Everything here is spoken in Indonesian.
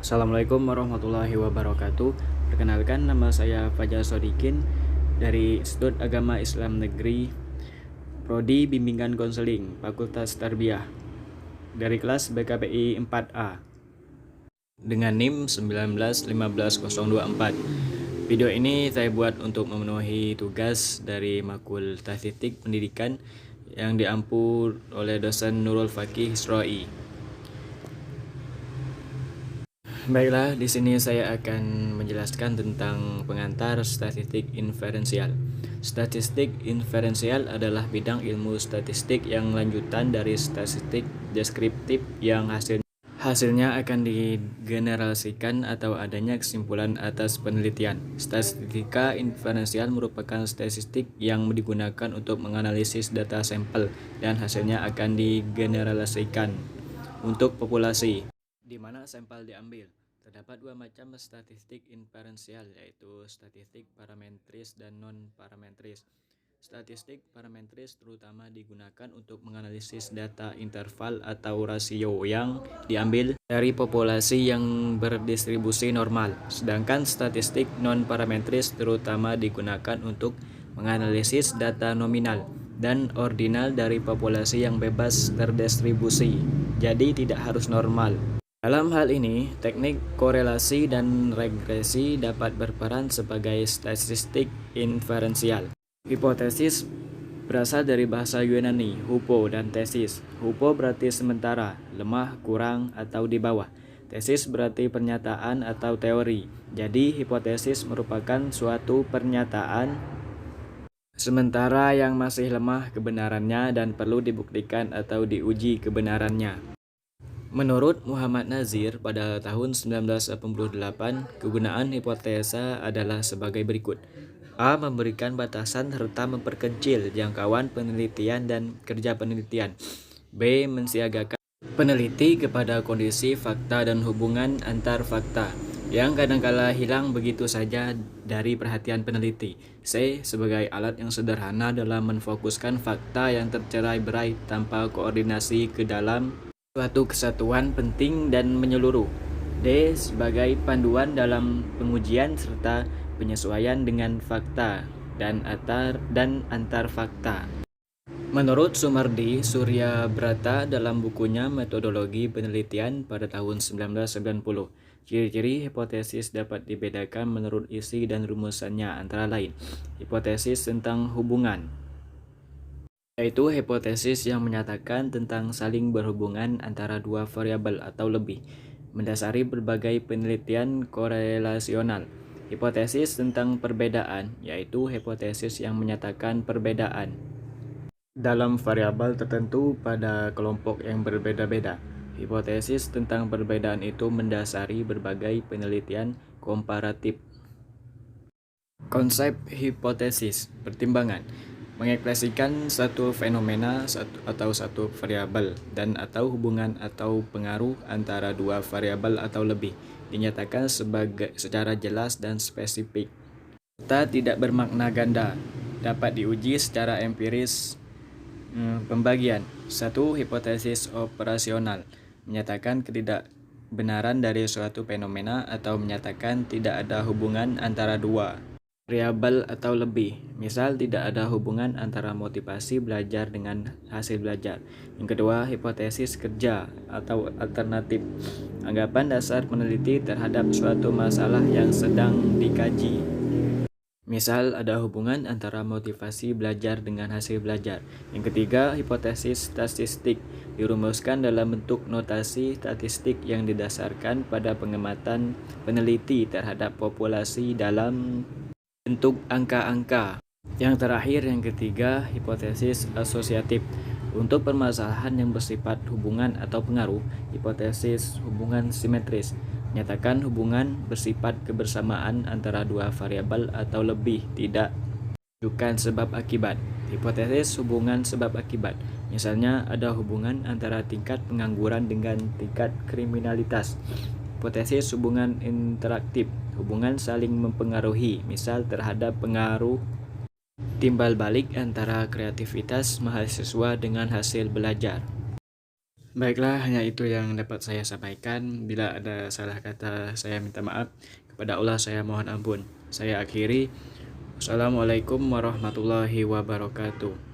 Assalamualaikum warahmatullahi wabarakatuh. Perkenalkan, nama saya Fajar Sodikin dari Institut Agama Islam Negeri, Prodi Bimbingan Konseling, Fakultas Tarbiyah, dari kelas BKPI 4A dengan NIM 1915024. Video ini saya buat untuk memenuhi tugas dari Makul Statistik Pendidikan yang diampu oleh dosen Nurul Fakih Isroi. Baiklah, di sini saya akan menjelaskan tentang pengantar statistik inferensial. Statistik inferensial adalah bidang ilmu statistik yang lanjutan dari statistik deskriptif yang hasilnya akan digeneralisasikan atau adanya kesimpulan atas penelitian. Statistika inferensial merupakan statistik yang digunakan untuk menganalisis data sampel dan hasilnya akan digeneralisasikan untuk populasi di mana sampel diambil. Terdapat dua macam statistik inferensial, yaitu statistik parametris dan non-parametris. Statistik parametris terutama digunakan untuk menganalisis data interval atau rasio yang diambil dari populasi yang berdistribusi normal. Sedangkan statistik non-parametris terutama digunakan untuk menganalisis data nominal dan ordinal dari populasi yang bebas terdistribusi, jadi tidak harus normal. Dalam hal ini, teknik korelasi dan regresi dapat berperan sebagai statistik inferensial. Hipotesis berasal dari bahasa Yunani, hupo dan tesis. Hupo berarti sementara, lemah, kurang, atau di bawah. Tesis berarti pernyataan atau teori. Jadi, hipotesis merupakan suatu pernyataan sementara yang masih lemah kebenarannya dan perlu dibuktikan atau diuji kebenarannya. Menurut Muhammad Nazir pada tahun 1988, kegunaan hipotesa adalah sebagai berikut. A. Memberikan batasan serta memperkecil jangkauan penelitian dan kerja penelitian. B. Mensiagakan peneliti kepada kondisi fakta dan hubungan antar fakta yang kadangkala hilang begitu saja dari perhatian peneliti. C. Sebagai alat yang sederhana dalam menfokuskan fakta yang tercerai-berai tanpa koordinasi ke dalam suatu kesatuan penting dan menyeluruh. D. Sebagai panduan dalam pengujian serta penyesuaian dengan fakta dan antar fakta. Menurut Sumardi Suryabrata dalam bukunya Metodologi Penelitian pada tahun 1990, ciri-ciri hipotesis dapat dibedakan menurut isi dan rumusannya, antara lain hipotesis tentang hubungan, yaitu hipotesis yang menyatakan tentang saling berhubungan antara dua variabel atau lebih, mendasari berbagai penelitian korelasional. Hipotesis tentang perbedaan, yaitu hipotesis yang menyatakan perbedaan dalam variabel tertentu pada kelompok yang berbeda-beda. Hipotesis tentang perbedaan itu mendasari berbagai penelitian komparatif. Konsep hipotesis pertimbangan mengekspresikan satu fenomena atau satu variabel dan atau hubungan atau pengaruh antara dua variabel atau lebih dinyatakan secara jelas dan spesifik. Serta tidak bermakna ganda, dapat diuji secara empiris. Pembagian 1. Hipotesis operasional menyatakan ketidakbenaran dari suatu fenomena atau menyatakan tidak ada hubungan antara dua variabel atau lebih. Misal, tidak ada hubungan antara motivasi belajar dengan hasil belajar. Yang kedua, hipotesis kerja atau alternatif, anggapan dasar peneliti terhadap suatu masalah yang sedang dikaji. Misal, ada hubungan antara motivasi belajar dengan hasil belajar. Yang ketiga, hipotesis statistik dirumuskan dalam bentuk notasi statistik yang didasarkan pada pengamatan peneliti terhadap populasi dalam bentuk angka-angka. Yang terakhir, yang ketiga, hipotesis asosiatif. Untuk permasalahan yang bersifat hubungan atau pengaruh, hipotesis hubungan simetris menyatakan hubungan bersifat kebersamaan antara dua variabel atau lebih, tidak menunjukkan sebab akibat. Hipotesis hubungan sebab akibat, misalnya ada hubungan antara tingkat pengangguran dengan tingkat kriminalitas. Hipotesis hubungan interaktif, hubungan saling mempengaruhi, misal terhadap pengaruh timbal balik antara kreativitas mahasiswa dengan hasil belajar. Baiklah, hanya itu yang dapat saya sampaikan. Bila ada salah kata, saya minta maaf. Kepada Allah saya mohon ampun. Saya akhiri. Wassalamualaikum warahmatullahi wabarakatuh.